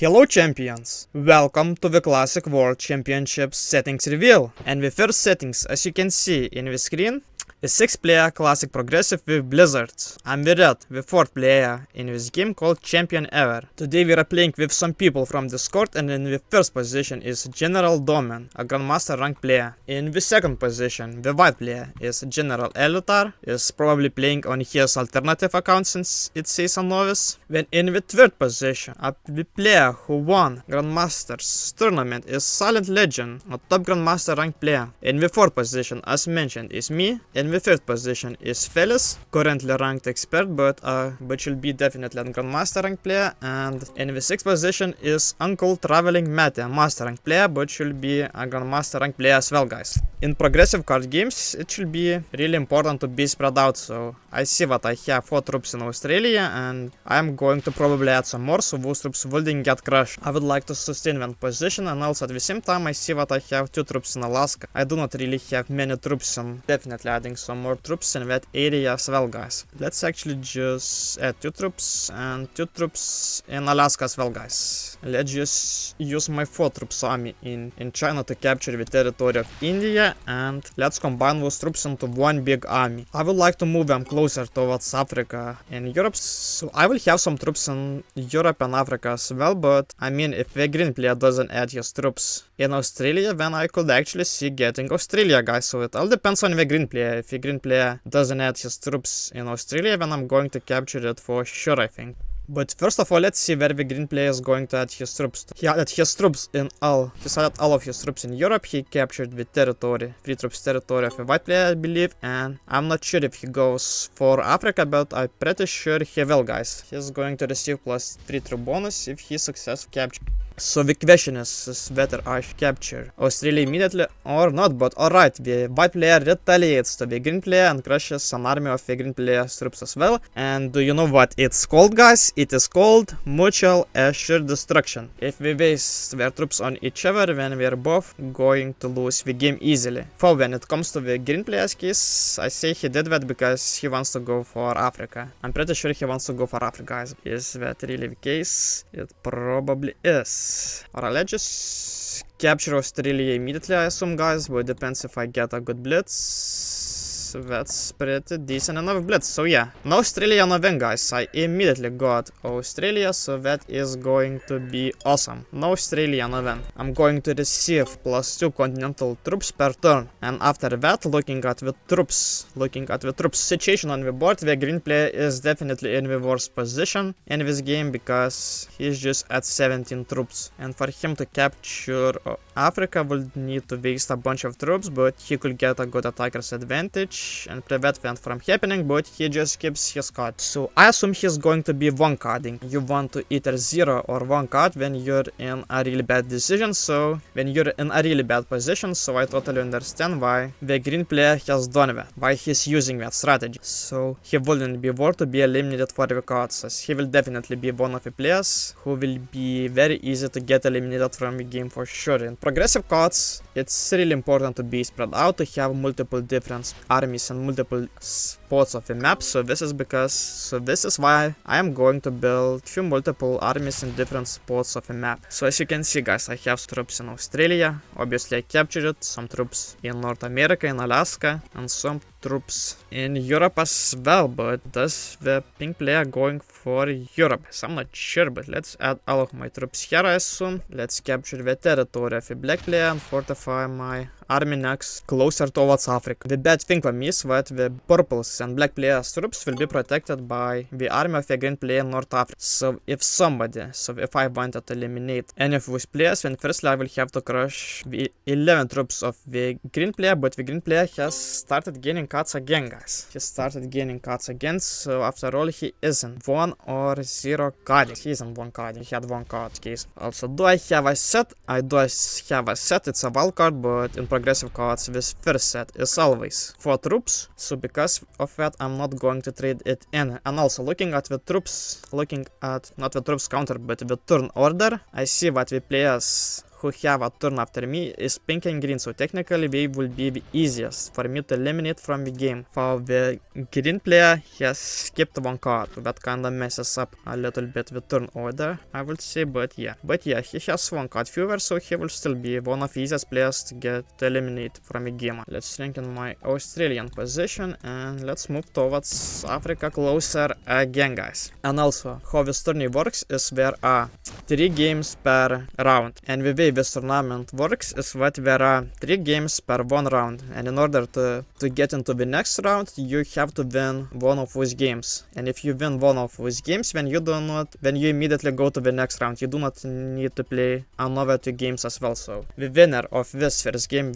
Hello champions! Welcome to the Classic World Championships settings reveal. And the first settings, as you can see in the screen, is 6-player Classic Progressive with Blizzards. I'm the Red, the 4th player in this game called Champion Ever. Today we are playing with some people from Discord, and in the first position is General Domin, a Grandmaster rank player. In the second position, the white player is General Elitar, is probably playing on his alternative account since it says a novice. Then in the third position, the player who won Grandmaster's tournament is Silent Legend, a top Grandmaster rank player. In the fourth position, as mentioned, is me. In the fifth position is Felis, currently ranked expert, but will be definitely a Grandmaster rank player. And in the sixth position is Uncle Traveling Mate, a Master rank player, but should be a Grandmaster rank player as well, guys. In progressive card games, it should be really important to be spread out, so I see that I have 4 troops in Australia, and I am going to probably add some more, so those troops wouldn't get crushed. I would like to sustain one position, and also at the same time I see that I have 2 troops in Alaska. I do not really have many troops, and definitely adding some more troops in that area as well, guys. Let's actually just add 2 troops and 2 troops in Alaska as well, guys. Let's just use my 4 troops army in China to capture the territory of India, and let's combine those troops into one big army. I would like to move them closer towards Africa and Europe, so I will have some troops in Europe and Africa as well, but I mean, if the green player doesn't add his troops in Australia, then I could actually see getting Australia, guys, so it all depends on the green player. If the green player doesn't add his troops in Australia, then I'm going to capture it for sure, I think. But first of all, let's see where the green player is going to add his troops. He added his troops in he added all of his troops in Europe. He captured the territory, 3 troops territory of the white player, I believe. And I'm not sure if he goes for Africa, but I'm pretty sure he will, guys. He's going to receive +3 troop bonus if he successfully captures. So the question is whether I should capture Australia immediately or not, but alright, the white player retaliates to the green player and crushes an army of the green player's troops as well. And do you know what it's called, guys? It is called Mutual Assured Destruction. If we waste their troops on each other, then we are both going to lose the game easily. For when it comes to the green player's case, I say he did that because he wants to go for Africa. I'm pretty sure he wants to go for Africa, guys. Is that really the case? It probably is. Alright, let's just capture Australia immediately, I assume, guys, but it depends if I get a good blitz. That's pretty decent enough blitz, so yeah. No Australia, no win, guys. I immediately got Australia, so that is going to be awesome. No Australia, no win. I'm going to receive +2 continental troops per turn. And after that, looking at the troops situation on the board, the green player is definitely in the worst position in this game because he's just at 17 troops. And for him to capture Africa would need to waste a bunch of troops, but he could get a good attacker's advantage and prevent that from happening, but he just keeps his card. So I assume he's going to be one carding. You want to either 0 or 1 card when you're in a really bad decision, so when you're in a really bad position, so I totally understand why the green player has done that, why he's using that strategy. So he wouldn't be worth to be eliminated for the cards, as he will definitely be one of the players who will be very easy to get eliminated from the game for sure. In progressive cards, it's really important to be spread out, to have multiple different armies and multiple spots of the map, so this is why I am going to build few multiple armies in different spots of the map. So as you can see, guys, I have troops in Australia, obviously I captured it, some troops in North America, in Alaska, and some troops in Europe as well, but does the pink player going for Europe? So I'm not sure, but let's add all of my troops here, I assume. Let's capture the territory of the black player and fortify my army next closer towards Africa. The bad thing for me is that the purples and black players troops will be protected by the army of the green player in North Africa. So if I wanted to eliminate any of those players, then firstly I will have to crush the 11 troops of the green player, but the green player has started gaining cards again, guys. He started gaining cards again, so after all he isn't 1 or 0 carding. He isn't 1 carding, he had 1 card case. Also, do I have a set? I do have a set, it's a wild card, but in progressive cards, this first set is always 4 troops, so because of that I'm not going to trade it in. And also looking at the troops, not the troops counter, but the turn order, I see that the players who have a turn after me is pink and green, so technically they will be the easiest for me to eliminate from the game. For the green player, he has skipped one card. That kinda messes up a little bit the turn order, I would say, but yeah. He has one card fewer, so he will still be one of the easiest players to get eliminated from the game. Let's strengthen my Australian position and let's move towards Africa closer again, guys. And also, how this tourney works is there are 3 games per round, and the way this tournament works is that there are 3 games per 1 round, and in order to get into the next round, you have to win one of those games. And if you win one of those games, then you immediately go to the next round. You do not need to play another 2 games as well. So the winner of this first game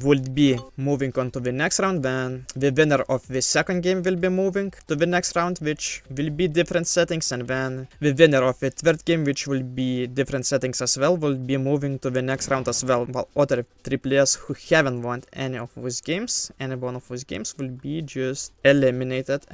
would be moving on to the next round, then the winner of the second game will be moving to the next round, which will be different settings, and then the winner of the third game, which will be different settings as well, will be moving to the next round as well, while other 3 players who haven't won any one of those games will be just eliminated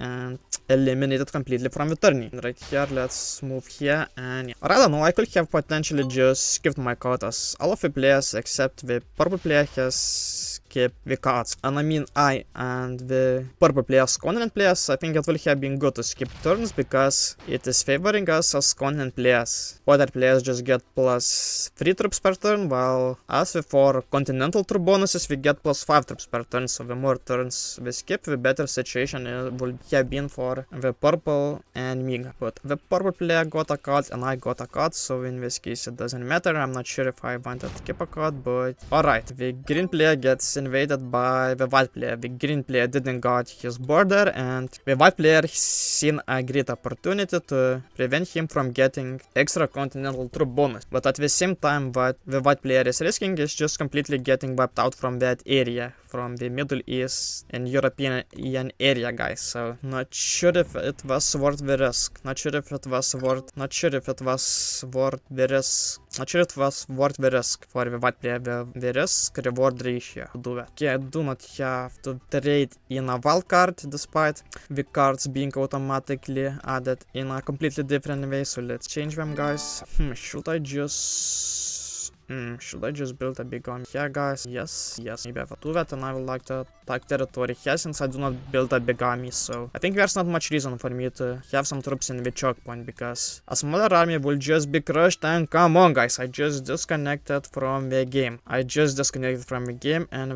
completely from the tourney. Right here, let's move here, and yeah. Or I don't know, I could have potentially just skipped my card, as all of the players except the purple player has skipped the cards. And I mean, I and the purple players, continent players, I think it will have been good to skip turns because it is favoring us as continent players. Other players just get plus 3 troops per turn, while as for continental troop bonuses, we get plus 5 troops per turn. So the more turns we skip, the better situation it would have been for the purple and me. But the purple player got a card and I got a card, so in this case it doesn't matter. I'm not sure if I wanted to keep a card, but alright. The green player gets invaded by the white player. The green player didn't got his border, and the white player seen a great opportunity to prevent him from getting extra continental troop bonus. But at the same time, what the white player is risking is just completely getting wiped out from that area, from the Middle East and European area, guys. So not sure if it was worth the risk. Not sure if it was worth the risk for the white player. The risk reward ratio to do that. Okay, I do not have to trade in a wild card despite the cards being automatically added in a completely different way. So let's change them, guys. Should I just build a big army here, guys? Yes, maybe I will do that, and I would like to take territory here since I do not build a big army, so I think there's not much reason for me to have some troops in the choke point, because a smaller army will just be crushed. And come on, guys, I just disconnected from the game. And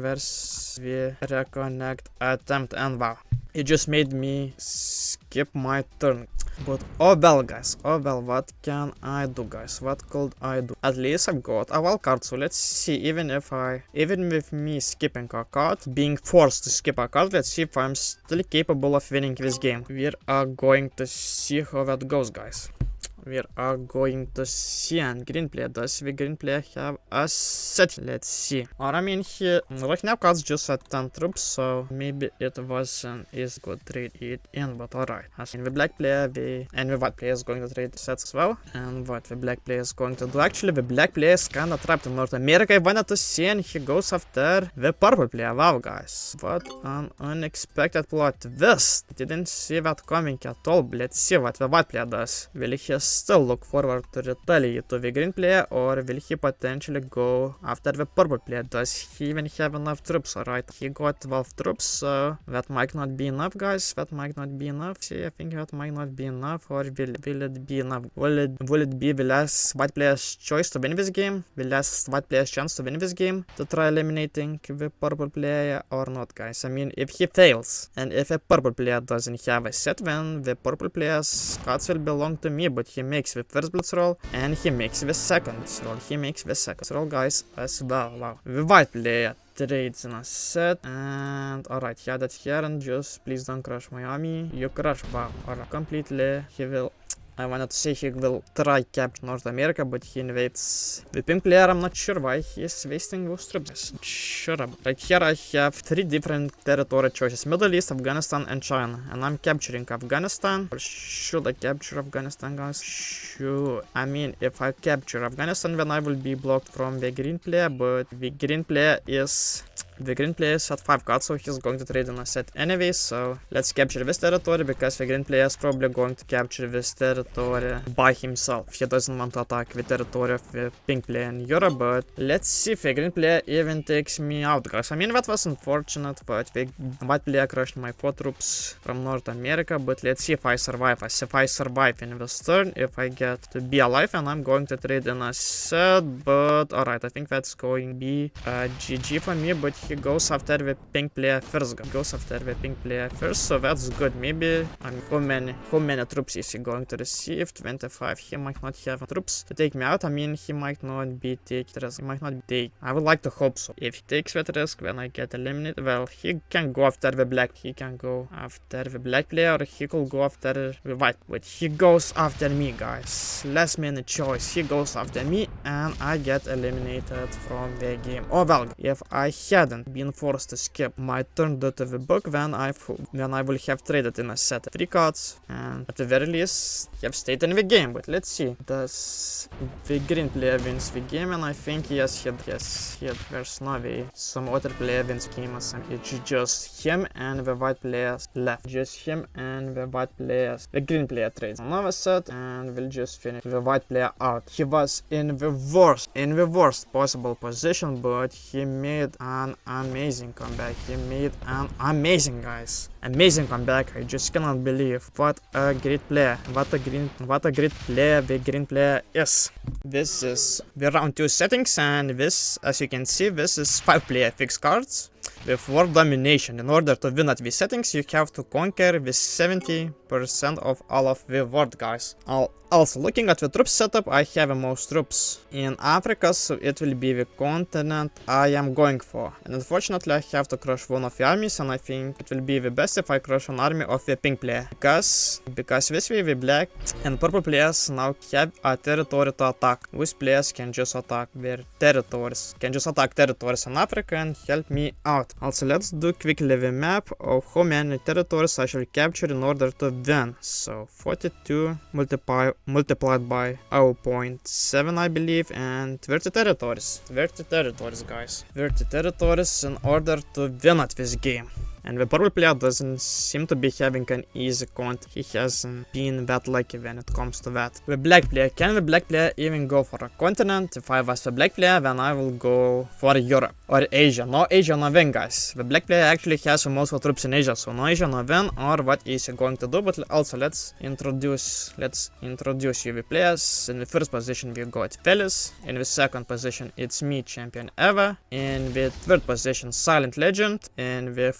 where's the reconnect attempt? And wow, it just made me skip my turn. But oh well, guys, what can I do, guys? What could I do? At least I've got a wild card, so let's see. Even with me skipping a card, being forced to skip a card, let's see if I'm still capable of winning this game. We are going to see how that goes, guys. We are going to see. And green player, does the green player have a set? Let's see. Or I mean, right now cards just at 10 troops, so maybe it wasn't as good trade it in, but alright. As in the black player, and the white player is going to trade sets as well. And what the black player is going to do, actually the black player is kinda trapped in North America. I wanted to see, and he goes after the purple player. Wow, guys, what an unexpected plot twist. Didn't see that coming at all. Let's see what the white player does. Will he still look forward to retaliate to the green player, or will he potentially go after the purple player? Does he even have enough troops? Alright, he got 12 troops, so that might not be enough, guys. That might not be enough. See, I think that might not be enough, or will it be enough? Will it be the last white player's choice to win this game? The last white player's chance to win this game to try eliminating the purple player or not, guys? I mean, if he fails, and if a purple player doesn't have a set, then the purple player's cards will belong to me, but he makes the first blitz roll and he makes the second blitz roll. Guys, as well. Wow, the white player trades in a set, and alright, he had it here, and just please don't crush my army. You crush. Wow, alright, completely. I wanted to say he will try capture North America, but he invades the pink player. I'm not sure why he is wasting those troops. Sure. Right here I have 3 different territory choices: Middle East, Afghanistan, and China. And I'm capturing Afghanistan. Or should I capture Afghanistan, guys? Sure. I mean, if I capture Afghanistan, then I will be blocked from the green player, but the green player is The green player is at 5 cards, so he's going to trade in a set anyway, so let's capture this territory, because the green player is probably going to capture this territory by himself. He doesn't want to attack the territory of the pink player in Europe, but let's see if the green player even takes me out, guys. I mean, that was unfortunate, but the white player crushed my 4 troops from North America, but let's see if I survive. If I survive in this turn, if I get to be alive, and I'm going to trade in a set, but alright, I think that's going to be GG for me, but he goes after the pink player first. So that's good. Maybe, I mean, how many troops is he going to receive? 25. He might not have troops to take me out. I mean, he might not be taking risk. He might not take. I would like to hope so. If he takes that risk when I get eliminated, well, he can go after the black. He can go after the black player, or he could go after the white. But he goes after me, guys. Last minute choice. He goes after me, and I get eliminated from the game. Oh well, if I hadn't been forced to skip my turn due to the book, then I will have traded in a set of 3 cards, and at the very least have stayed in the game. But let's see, does the green player wins the game? And I think yes, there's no way some other player wins the game. It's just him and the white players left. Just him and the white players. The green player trades another set, and will just finish the white player out. He was in the worst possible position, but he made an amazing comeback. Amazing comeback. I just cannot believe what a great player, what a great player the green player is. This is the round 2 settings, and this, as you can see, this is 5 player fixed cards with World Domination. In order to win at these settings, you have to conquer with 70% of all of the world, guys. Also, looking at the troop setup, I have the most troops in Africa, so it will be the continent I am going for. And unfortunately, I have to crush one of the armies, and I think it will be the best if I crush an army of the pink player. Because this way the black and purple players now have a territory to attack. These players can just attack their territories. In Africa and help me out. Also, let's do quickly the map of how many territories I should capture in order to win. So 42 multiplied by 0.7, I believe, and 30 territories. 30 territories, guys. 30 territories in order to win at this game. And the purple player doesn't seem to be having an easy count. He hasn't been that lucky when it comes to that. The black player, can the black player even go for a continent? If I was the black player, then I will go for Europe or Asia. No Asia, no win, guys. The black player actually has most of troops in Asia, so no Asia, no win. Or what is he going to do? But also let's introduce you the players. In the first position we got Felix. In the second position it's me, champion ever. In the third position Silent Legend. In the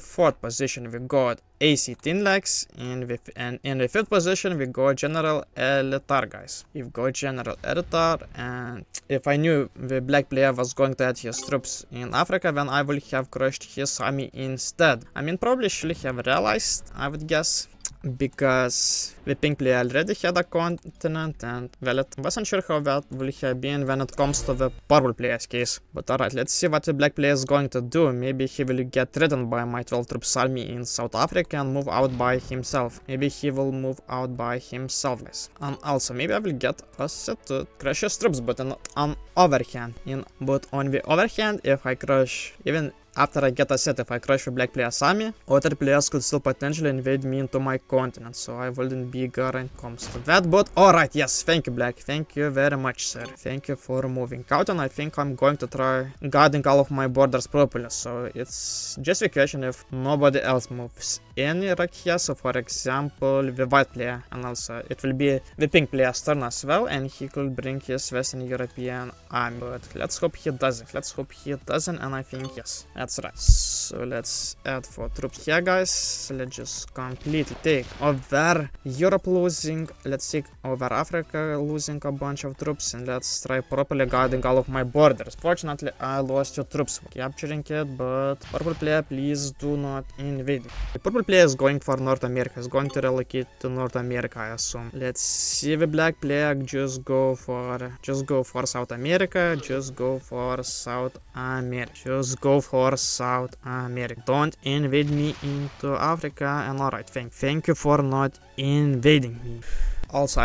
fourth position we got AC Tinlax, and in the fifth position we got General Elitar, guys. We've got General Elitar, and if I knew the black player was going to add his troops in Africa, then I would have crushed his army instead. I mean, probably should have realized, I would guess, because the pink player already had a continent, and well, I wasn't sure how that will have been when it comes to the purple player's case. But alright, let's see what the black player is going to do. Maybe he will get threatened by my 12 troops army in South Africa and move out by himself. Maybe he will move out by himself, guys. And also, maybe I will get a set to crush his troops, but on the other hand, if I crush, even after I get a set, if I crush the black player's army, other players could still potentially invade me into my continent, so I wouldn't be good when it comes to that. But alright, yes, thank you, black. Thank you very much, sir. Thank you for moving out, and I think I'm going to try guarding all of my borders properly. So it's just a question if nobody else moves in Iraq here. So for example, the white player, and also it will be the pink player's turn as well, and he could bring his Western European army. But let's hope he doesn't. And I think yes. That's right. So let's add 4 troops here, guys. So let's just completely take over Europe losing. Let's take over Africa losing a bunch of troops, and let's try properly guarding all of my borders. Fortunately, I lost 2 troops capturing it, but purple player, please do not invade. The purple player is going for North America. Is going to relocate to North America, I assume. Let's see the black player. Just go for South America. Just go for South America. Don't invade me into Africa. And alright, thank you for not invading me. Also,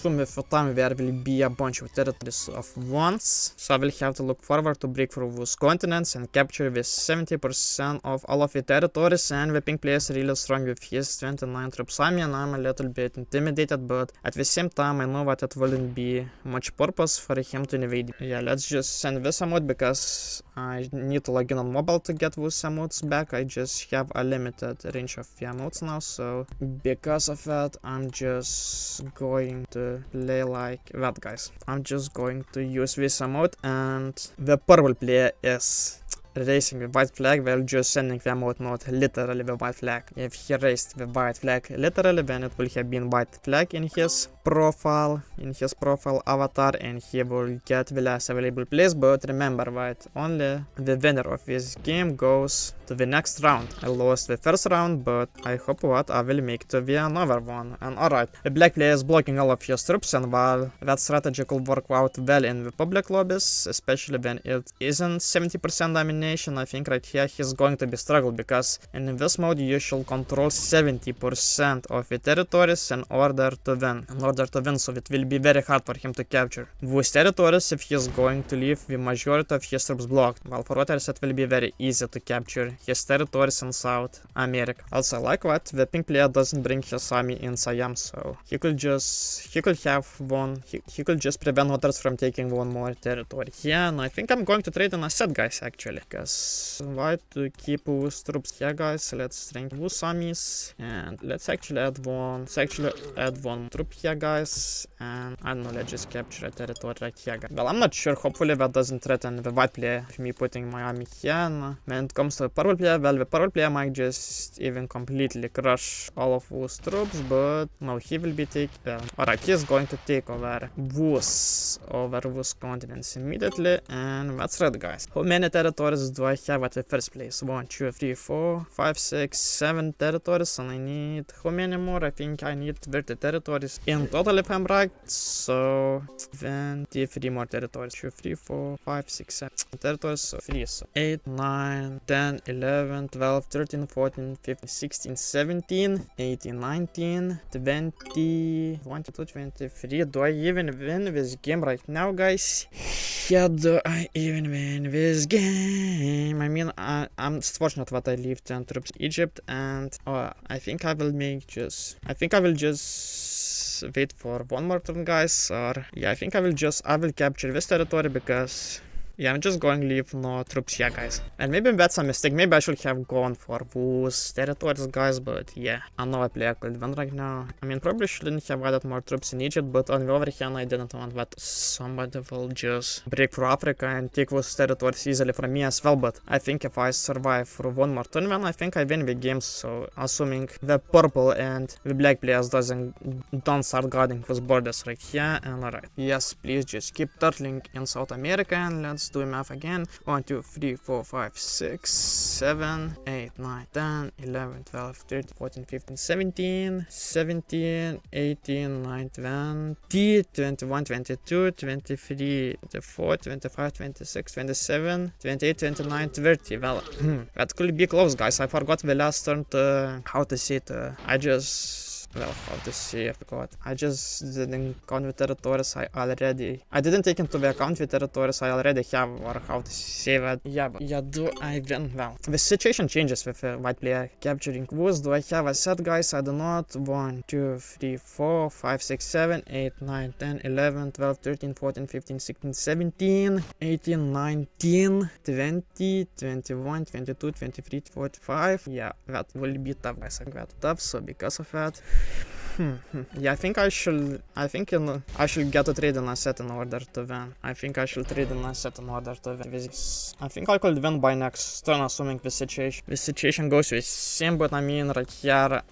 assume with time there will be a bunch of territories of once, so I will have to look forward to break through those continents and capture with 70% of all of the territories, and the pink player is really strong with his 29 troops army, and I'm a little bit intimidated, but at the same time I know that it wouldn't be much purpose for him to invade. Yeah, let's just send this emote because I need to log in on mobile to get those emotes back. I just have a limited range of the emotes now, so because of that I'm just going to play like that, guys. I'm just going to use this emote, and the purple player is raising the white flag while just sending the emote, not literally the white flag. If he raised the white flag literally, then it will have been white flag in his profile avatar, and he will get the last available place. But remember that only the winner of this game goes to the next round. I lost the first round, but I hope that I will make to the another one. And alright, the black player is blocking all of his troops, and while that strategy could work out well in the public lobbies, especially when it isn't 70% domination, I think right here he's going to be struggled, because in this mode you should control 70% of the territories in order to win. So it will be very hard for him to capture those territories if he's going to leave the majority of his troops blocked, while for others it will be very easy to capture his territories in South America. Also, like that, the pink player doesn't bring his army in Siam, so he could just prevent others from taking one more territory here. And I think I'm going to trade an asset, guys, actually, because why to keep those troops here, guys? Let's strengthen those armies, and let's actually add one troop here, guys, and I don't know, let's just capture a territory right here, guys. Well, I'm not sure, hopefully that doesn't threaten the white player with me putting my army here. And when it comes to the purple player, well, the purple player might just even completely crush all of those troops, but no, he will be taking, alright, he's going to take over those continents immediately, and that's right, guys. How many territories do I have at the first place? 1, 2, 3, 4, 5, 6, 7 territories, and I need, how many more? I think I need 30 territories in total, if I'm right, so 23 more territories. 2, 3, 4, 5, 6, 7 territories, so 3, so 8, 9, 10, 11, 12, 13, 14, 15, 16, 17, 18, 19, 20, 22, 23. Do I even win this game right now, guys? Yeah, do I even win this game? I mean, I'm fortunate that I leave 10 troops in Egypt, and I think I will just wait for one more turn, guys, or yeah, I think I will capture this territory, because yeah, I'm just going to leave no troops here, guys. And maybe that's a mistake. Maybe I should have gone for those territories, guys. But yeah, I know a player could win right now. I mean, probably shouldn't have added more troops in Egypt. But on the other hand, I didn't want that somebody will just break through Africa and take those territories easily from me as well. But I think if I survive through one more turn, then I think I win the game. So assuming the purple and the black players don't start guarding those borders right here. And alright, yes, please just keep turtling in South America, and let's do math again. 1, 2, 3, 4, 5, 6, 7, 8, 9, 10, 11, 12, 13, 14, 15, 17, 17, 18, 19, 20, 21, 22, 23, 24, 25, 26, 27, 28, 29, 30. Well, that could be close, guys. I forgot the last turn to, how to say it, how to say, I forgot. I just didn't count the territories I didn't take into the account the territories I already have, or how to say that. Yeah, but yeah, do I win? Well, the situation changes with the white player capturing those. Do I have a set, guys? I do not. 1, 2, 3, 4, 5, 6, 7, 8, 9, 10, 11, 12, 13, 14, 15, 16, 17, 18, 19, 20, 21, 22, 23, 25. Yeah, that will be tough, guys. I got tough, so because of that, yeah, I think I should get a trade in asset in order to win. I think I think I could win by next turn, assuming the situation goes the same. But I mean, right here,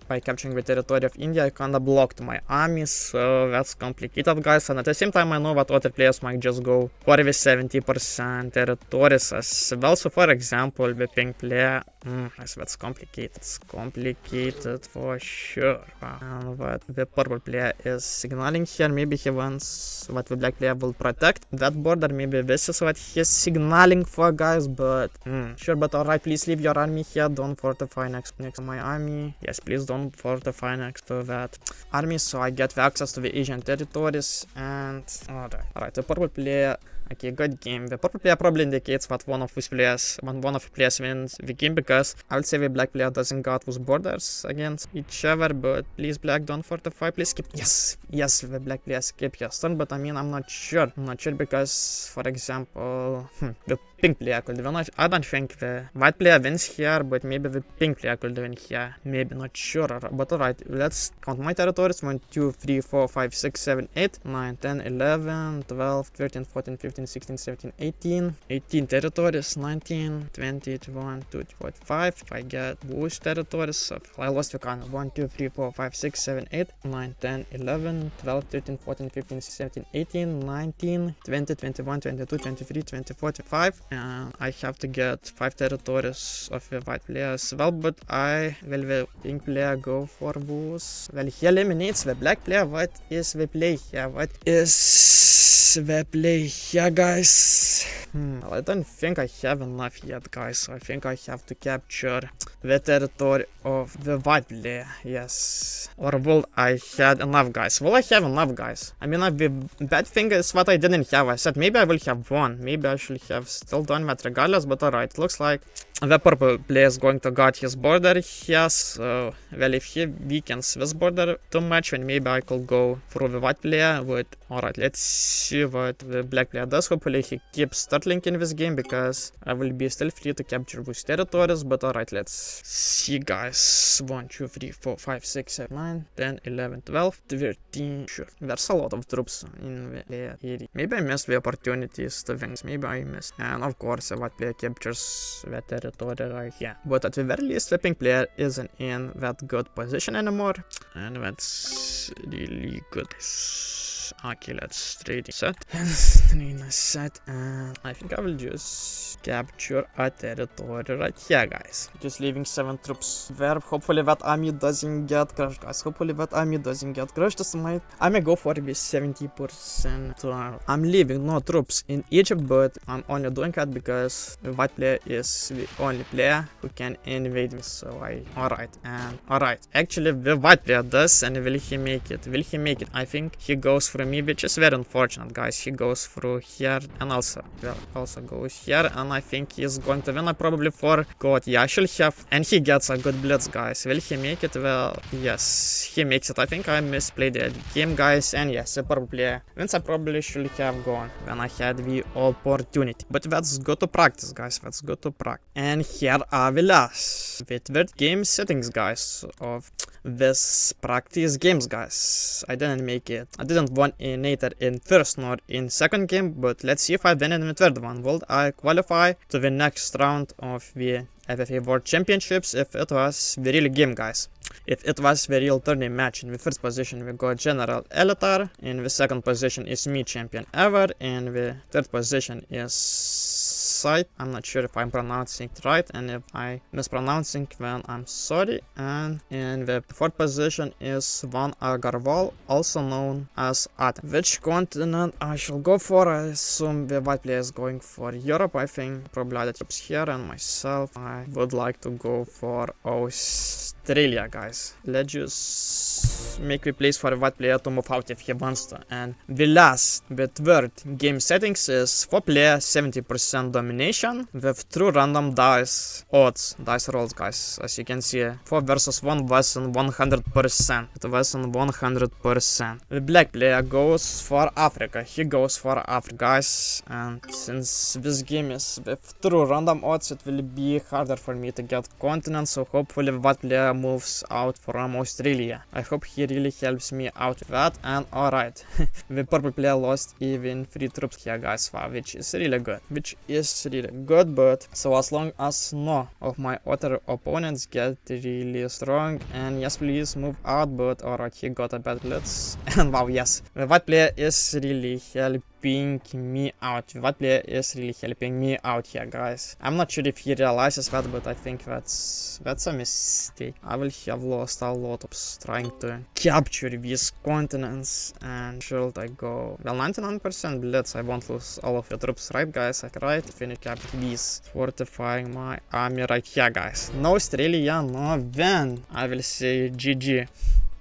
by capturing the territory of India, I kinda blocked my army, so that's complicated, guys. And at the same time, I know that other players might just go for the 70% territories as well. So for example, the pink player Nice, that's complicated. It's complicated for sure. And what the purple player is signaling here, maybe he wants what the black player will protect that border. Maybe this is what he's signaling for, guys, but sure. But alright, please leave your army here. Don't fortify next to my army. Yes, please don't fortify next to that army, so I get the access to the Asian territories. And alright, the purple player. Okay, good game. The purple player probably indicates that one of the players wins the game, because I would say the black player doesn't got those borders against each other. But please, black, don't fortify. Please skip. Yes, the black player skip his turn. But I mean, I'm not sure. because, for example, the pink player could win. I don't think the white player wins here, but maybe the pink player could win here. Maybe, not sure. But alright, let's count my territories. 1, 2, 3, 4, 5, 6, 7, 8, 9, 10, 11, 12, 13, 14, 15, 16, 17, 18. 18 territories. 19, 20, 21, 22, 45. If I get those territories, so I lost the count. 1, 2, 3, 4, 5, 6, 7, 8, 9, 10, 11, 12, 13, 14, 15, 17, 18, 19, 20, 21, 22, 23, 24, 25. And I have to get 5 territories of the white player as well, but will the pink player go for those? Well, he eliminates the black player. What is the play here? What is the play here, guys? Well, I don't think I have enough yet, guys, so I think I have to capture the territory of the white player. Yes. Or will I have enough, guys? Will I have enough, guys? I mean, the bad thing is what I didn't have. I said maybe I will have one. Maybe I should have still done that regardless, but alright. Looks like the purple player is going to guard his border here, so, well, if he weakens this border too much, then maybe I could go through the white player. But alright, let's see what the black player does. Hopefully he keeps turtling in this game, because I will be still free to capture those territories. But alright, let's see, guys. 1, 2, 3, 4, 5, 6, 7, 9, 10, 11, 12, 13. Sure, there's a lot of troops in the area. Maybe I missed the opportunities to win. Maybe I missed. And of course, the white player captures the territory right here. But at the very least, the pink player isn't in that good position anymore. And that's really good. Okay, let's trade set. And I think I will just capture a territory right here, guys. Just leaving 7 troops there. Hopefully that army doesn't get crushed, guys. Hopefully that army doesn't get crushed. I may go for the 70%. I'm leaving no troops in Egypt, but I'm only doing that because the white player is the only player who can invade me. So alright. Actually, the white player does, and will he make it? Will he make it? I think he goes through me, which is very unfortunate, guys. He goes through here and also goes here, and I think he's going to win. I probably forgot. Yeah, I should have, and he gets a good blitz, guys. Will he make it? Well, yes, he makes it. I think I misplayed the game, guys, and yes, the purple player wins. I probably should have gone when I had the opportunity, but that's good to practice, guys. That's good to practice. And here are the third game settings, guys, of this practice games, guys. I didn't make it. I didn't win neither in first nor in second game, but let's see if I win in the third one. Will I qualify to the next round of the FFA World Championships if it was the real game, guys? If it was the real tourney match. In the first position we got General Elitar, in the second position is me, champion ever, in the third position is Sight. I'm not sure if I'm pronouncing it right, and if I mispronouncing, then I'm sorry. And in the fourth position is Van Agarwal, also known as Atom. Which continent I shall go for? I assume the white player is going for Europe. I think probably other troops here, and myself, I would like to go for Australia, guys. Let's just make the place for the white player to move out if he wants to. And the third game settings is 4 player 70% domination with true random dice rolls, guys. As you can see, 4 versus 1 was on 100%. It was on 100%. The black player goes for Africa. He goes for Africa, guys. And since this game is with true random odds, it will be harder for me to get continents. So hopefully the white player moves out from Australia. I hope he really helps me out with that. And alright, the purple player lost even 3 troops here, guys, which is really good. But so as long as no of my other opponents get really strong, and yes, please move out. But alright, he got a bad blitz. And wow, yes, the white player is really helping helping me out. What player is really helping me out here, guys? I'm not sure if he realizes that, but I think that's a mistake. I will have lost a lot of trying to capture these continents. And should I go? Well, 99% blitz. I won't lose all of the troops, right, guys? I tried to finish capture these, fortifying my army right here, guys. No Australia, no win. I will say GG.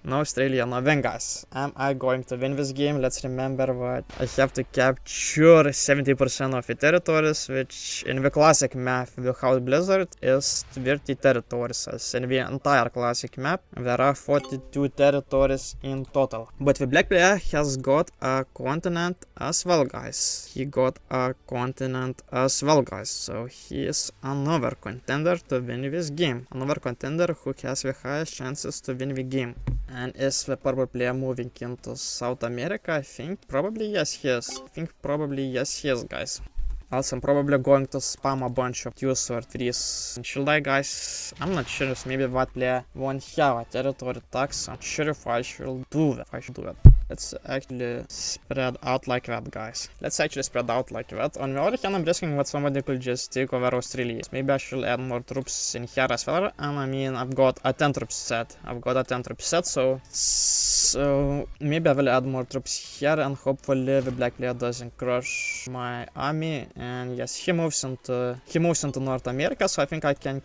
No Australia, no win, guys. Am I going to win this game? Let's remember what I have to capture 70% of the territories, which in the classic map without Blizzard is 30 territories. As in the entire classic map, there are 42 territories in total. But the black player has got a continent as well, guys. He got a continent as well, guys. So he is another contender to win this game. Another contender who has the highest chances to win the game. And is the purple player moving into South America? I think probably yes he is. I think probably yes he is, guys. Also, I'm probably going to spam a bunch of 2s or 3s. Should I, guys? I'm not sure if maybe that player won't have a territory tax. I'm not sure if I should do that. Let's actually spread out like that, guys. Let's actually spread out like that. On the other hand, I'm risking that somebody could just take over Australia. Maybe I should add more troops in here as well. And I mean, I've got a 10 troops set. So maybe I will add more troops here, and hopefully the black player doesn't crush my army. And yes, he moves into North America, so I think I can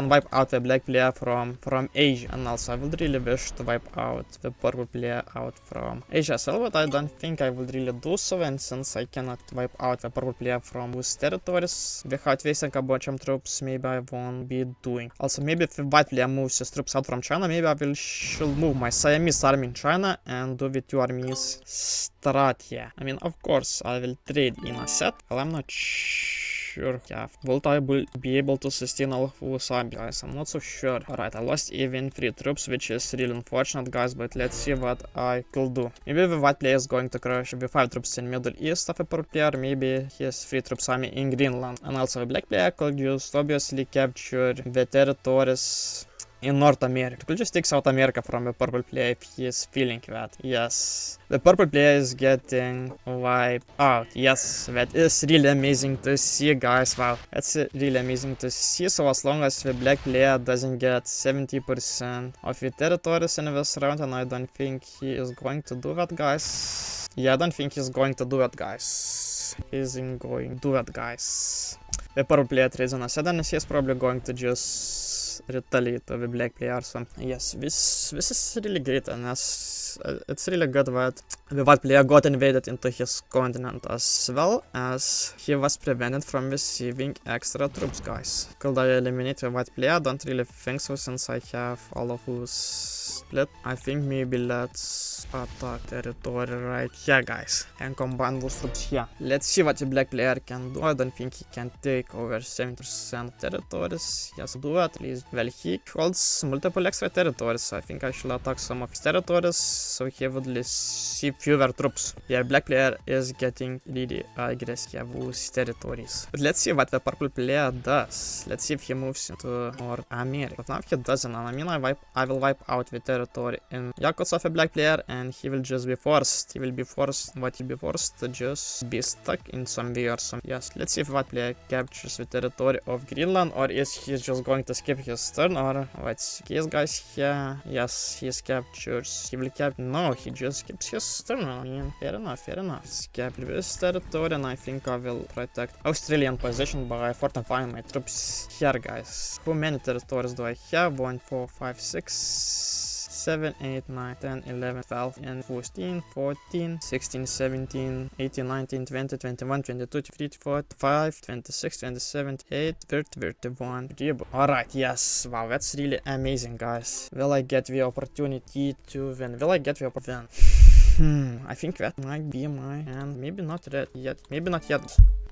wipe out the black player from Asia. And also I would really wish to wipe out the purple player out from Asia as well, but I don't think I would really do so. And since I cannot wipe out the purple player from those territories without wasting a bunch of troops, maybe I won't be doing. Also, maybe if the white player moves his troops out from China, maybe I should move my Siamese army in China and do the 2 armies strat here. I mean, of course, I will trade in a set. Well, I'm not sure. Yeah, will I be able to sustain all of those armies, guys? I'm not so sure. Alright, I lost even 3 troops, which is really unfortunate, guys, but let's see what I could do. Maybe the white player is going to crush the 5 troops in Middle East of a purple player. Maybe he has 3 troops army in Greenland. And also the black player could just obviously capture the territories in North America. It could just take South America from the purple player if he is feeling that. Yes, the purple player is getting wiped out. Yes, that is really amazing to see, guys. Wow, that's really amazing to see. So as long as the black player doesn't get 70% of the territories in this round, and I don't think he is going to do that, guys. Yeah, I don't think he's going to do that, guys. Isn't going to do that, guys. The purple player trades on a set, and he's probably going to just retaliate to the black player. So yes, this is really great, and it's really good that the white player got invaded into his continent as well as he was prevented from receiving extra troops, guys. Could I eliminate the white player? Don't really think so, since I have all of those split. I think maybe let's attack territory right here, guys, and combine those troops here. Let's see what the black player can do. I don't think he can take over 70% of territories. Yes, do at least. Well, he holds multiple extra territories, so I think I should attack some of his territories so he would receive fewer troops. Yeah, black player is getting really aggressive with those territories. But let's see what the purple player does. Let's see if he moves into North America. But now he doesn't, and I mean I will wipe out the territory in Yakutsk of a black player, and he will just be forced. He will be forced to just be stuck in some way or something. Yes, let's see if white player captures the territory of Greenland, or is he just going to skip his turn, or what's the case, guys? Yeah, yes, he captures. He will no, he just skips his turn. I mean, fair enough. Skip this territory, and I think I will protect Australian position by fortifying my troops here, guys. How many territories do I have? 1, 4, 5, 6, 7, 8, 9, 10, 11, 12, and 14, 14, 16, 17, 18, 19, 20, 21, 22, 23, 24, 25, 26, 27, 28, 30, 31. Alright, yes. Wow, that's really amazing, guys. Will I get the opportunity to win? I think that might be my hand. Maybe not yet.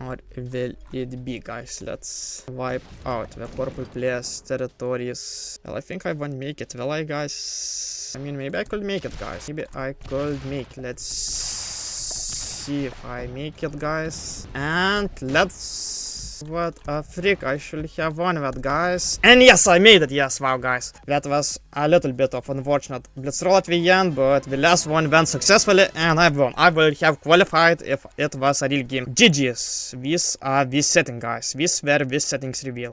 Or will it be, guys? Let's wipe out the purple player's territories. Well, I think I won't make it, will I, guys? I mean, maybe I could make it, guys. Let's see if I make it, guys. And let's What a freak, I should have won that, guys. And yes, I made it, yes, wow, guys. That was a little bit of unfortunate blitz roll at the end, but the last one went successfully, and I won. I would have qualified if it was a real game. GG's. These are this setting, guys. These were this settings reveal.